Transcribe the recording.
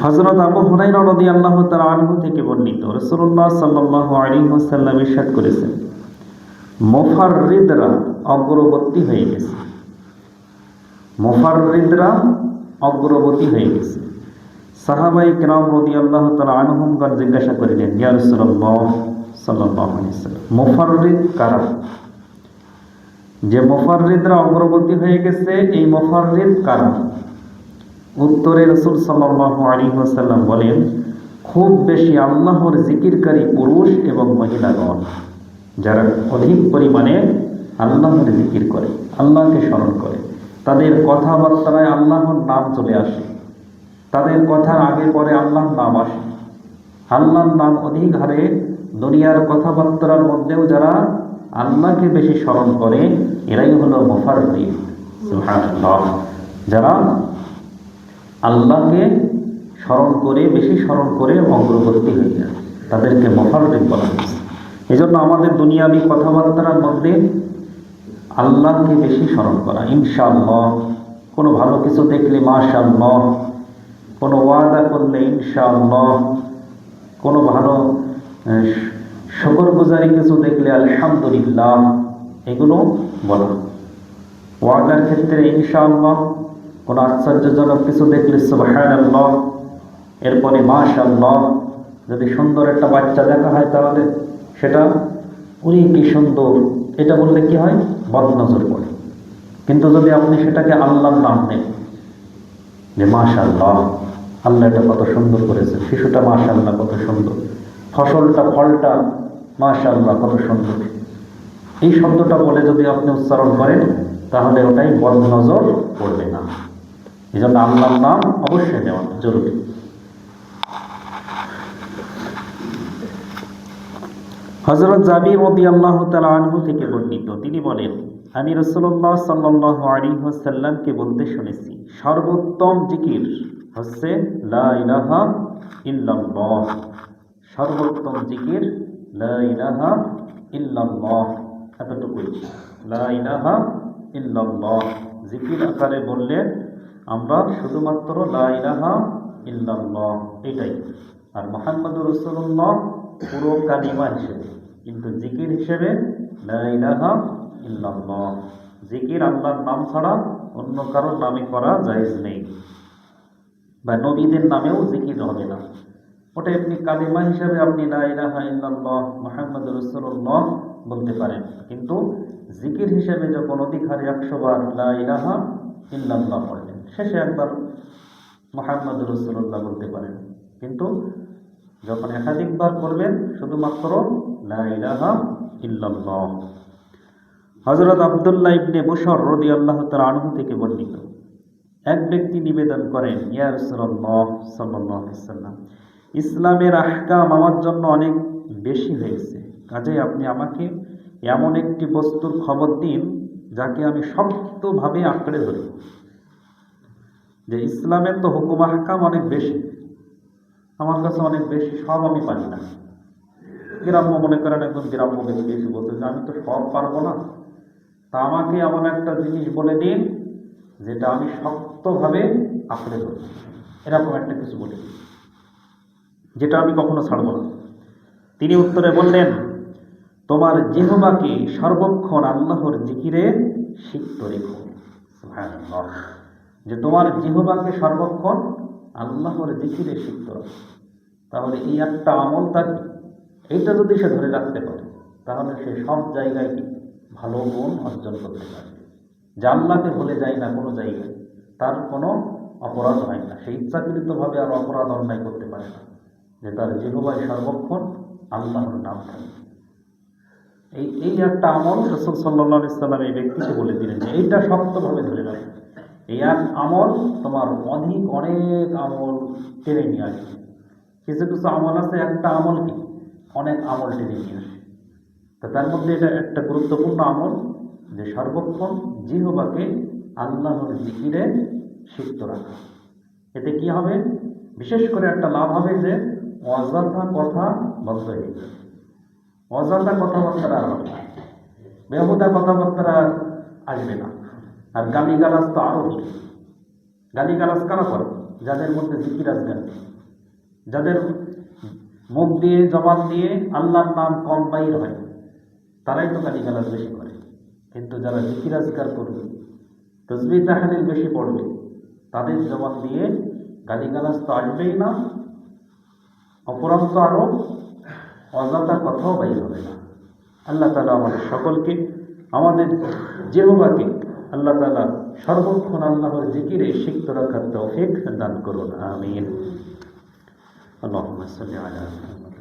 হযরত আবু হুরায়রা রাদিয়াল্লাহু তাআলা আনহু থেকে বর্ণিত, রাসূলুল্লাহ সাল্লাল্লাহু আলাইহি ওয়াসাল্লাম ইরশাদ করেছেন, মুফাররিদরা অগ্রবর্তী হয়ে গেছে। মুফাররিদরা অগ্রবর্তী হয়ে গেছে। সাহাবায়ে কেরাম রাদিয়াল্লাহু তাআলা আনহুমগণ জিজ্ঞাসা করিলেন, ইয়া রাসূলুল্লাহ সাল্লাল্লাহু আলাইহি ওয়াসাল্লাম, মুফাররিদ কারা? যে মুফাররিদরা অগ্রবর্তী হয়ে গেছে, এই মুফাররিদ কারা? উত্তরে রাসূল সাল্লাল্লাহু আলাইহি ওয়াসাল্লাম বলেন, খুব বেশি আল্লাহর জিকিরকারী পুরুষ এবং মহিলাগণ, যারা অধিক পরিমাণে আল্লাহর জিকির করে, আল্লাহকে স্মরণ করে, তাদের কথাবার্তায় আল্লাহর নাম চলে আসে, তাদের কথার আগে পরে আল্লাহর নাম আসে, আল্লাহর নাম অধিক হারে দুনিয়ার কথাবার্তার মধ্যেও যারা আল্লাহকে বেশি স্মরণ করে, এরাই হলো মুফাররিদ। সুবহানাল্লাহ। যারা আল্লাহকে স্মরণ করে, বেশি স্মরণ করে অগ্রগতি হয়ে যায়, তাদেরকে মুফাররিদ বলা হয়েছে। এই জন্য আমাদের দুনিয়াবি কথাবার্তার মধ্যে আল্লাহকে বেশি স্মরণ করা, ইনশাআল্লাহ, কোনো ভালো কিছু দেখলে মাশাআল্লাহ, কোনো ওয়াদা করলে ইনশাআল্লাহ, কোনো ভালো শুকরগুজারি কিছু দেখলে আলহামদুলিল্লাহ, এগুলো বলা। ওয়াদার ক্ষেত্রে ইনশাআল্লাহ, কোনো আশ্চর্যজনক কিছু দেখলে সুবহানাল্লাহ, এরপরে মাশাআল্লাহ। যদি সুন্দর একটা বাচ্চা দেখা হয় তাহলে সেটা উনি কি সুন্দর, এটা বললে কি হয়? বদনজর পড়ে। কিন্তু যদি আপনি সেটাকে আল্লাহর নাম নেন, যে মাশাআল্লাহ, আল্লাহ এটা কত সুন্দর করেছে, শিশুটা মাশাআল্লাহ কত সুন্দর, ফলটা মাশাআল্লাহ কত সুন্দর, এই শব্দটা বলে যদি আপনি উচ্চারণ করেন, তাহলে ওটাই বদনজর পড়বে না। এই জন্য আল্লাহর নাম অবশ্যই নেওয়া জরুরি। হযরত জাবির রাদিয়াল্লাহু তাআলা আনহু থেকে বর্ণিত, তিনি বলেন, আমি রাসূলুল্লাহ সাল্লাল্লাহু আলাইহি ওয়াসাল্লামকে বলতে শুনেছি, সর্বোত্তম জিকির হচ্ছে লা ইলাহা ইল্লাল্লাহ। সর্বোত্তম জিকির লা ইলাহা ইল্লাল্লাহ। এতটুকুই, লা ইলাহা ইল্লাল্লাহ জিকির আকারে বললে আমরা শুধুমাত্র লা ইলাহা ইল্লাল্লাহ এটাই। আর মুহাম্মদুর রাসূলুল্লাহ পুরো কালিমা হিসেবে, কিন্তু জিকির হিসেবে লা ইলাহা ইল্লাল্লাহ। জিকির আল্লাহর নাম ছাড়া অন্য কারোর নামে করা জায়েজ নেই, বা নবীদের নামেও জিকির হবে না। ওটা আপনি কালিমা হিসেবে আপনি লা ইলাহা ইল্লাল্লাহ মুহাম্মাদুর রাসূলুল্লাহ বলতে পারেন, কিন্তু জিকির হিসেবে যখন অধিক হারে 100 বার লা ইলাহা ইল্লাল্লাহ পড়লেন, শেষে একবার মুহাম্মাদুর রাসূলুল্লাহ বলতে পারেন, কিন্তু যখন একাধিকবার করবেন শুধুমাত্র লা ইলাহা ইল্লাল্লাহ। হযরত আব্দুল্লাহ ইবনে বুশর রাদিয়াল্লাহু তাআলা আনহু থেকে বর্ণিত, এক ব্যক্তি নিবেদন করেন, ইয়া রাসূলুল্লাহ সাল্লাল্লাহু আলাইহি ওয়াসাল্লাম, ইসলামের আহকাম আমার জন্য অনেক বেশি হয়েছে, কাজেই আপনি আমাকে এমন একটি বস্তুর খবর দিন যাকে আমি শক্তভাবে আঁকড়ে ধরি। যে ইসলামের তো হুকুম আহকাম অনেক বেশি, আমার কাছে অনেক বেশি, সব আমি পারি না। গ্রাম্য মনে করেন একজন গ্রাম্য ব্যক্তি এসে বলতে যে আমি তো সব পারবো না, তা আমাকে এমন একটা জিনিস বলে দিন যেটা আমি শক্তভাবে আঁকড়ে ধরি, এরকম একটা কিছু বলে দিন যেটা আমি কখনো ছাড়ব না। তিনি উত্তরে বললেন, তোমার জিহ্বাকে সর্বক্ষণ আল্লাহর জিকিরে সিক্ত রেখো। সুবহানাল্লাহ। যে তোমার জিহ্বাকে সর্বক্ষণ আল্লাহর জিকিরে সিক্ত রাখো। তাহলে এই একটা আমল তার, এইটা যদি সে ধরে রাখতে পারে, তাহলে সে সব জায়গায় ভালো গুণ অর্জন করতে পারবে। যে আল্লাহকে ভুলে যায় না কোনো জায়গায়, তার কোনো অপরাধ হয় না, সে ইচ্ছাকৃতভাবে আর অপরাধ অন্যায় করতে পারে না, যে তার জিহ্বায় সর্বক্ষণ আল্লাহর নাম থাকে। এই একটা আমল রাসূল সাল্লাল্লাহু আলাইহি ওয়াসাল্লাম এই ব্যক্তিকে বলে দিলেন যে এইটা শক্তভাবে ধরে রাখো। এই এক আমল তোমার অনেক আমল টেনে নিয়ে আসবে। কিছু কিছু আমল আছে, একটা আমল কি অনেক আমল টেনে নিয়ে আসে। তো তার মধ্যে এটা একটা গুরুত্বপূর্ণ আমল, যে সর্বক্ষণ জিহ্বাকে আল্লাহর জিকিরে সিক্ত রাখা। এতে কি হবে? বিশেষ করে একটা লাভ হবে যে অযথা কথা বন্ধ হয়ে যাবে। অযথা কথাবার্তা আর হবে না, বেহুদা কথাবার্তা আসবে না। আর গালিগালাজ তো আরও হবে। গালিগালাজ কারা করে? যাদের মধ্যে জিকির আজগার নেই, যাদের মুখ দিয়ে জবান দিয়ে আল্লাহর নাম কম বাইর হয়, তারাই তো গালিগালাজ বেশি করে। কিন্তু যারা জিকির আজগার করবে, তসবিহ তাহলিল বেশি পড়বে, তাদের জবান দিয়ে গালিগালাজ তো আসবেই না, অপরান্ত আরো অযথা কথাও বাইর হবে না। আল্লাহ তাআলা আমাদের সকলকে, আমাদের জিহ্বাকে আল্লাহ তাআলা সর্বক্ষণ আল্লাহর জিকিরে সিক্ত রাখার তৌফিক দান করুন। আমিন। আল্লাহুম্মা সাল্লি আলা মুহাম্মাদ।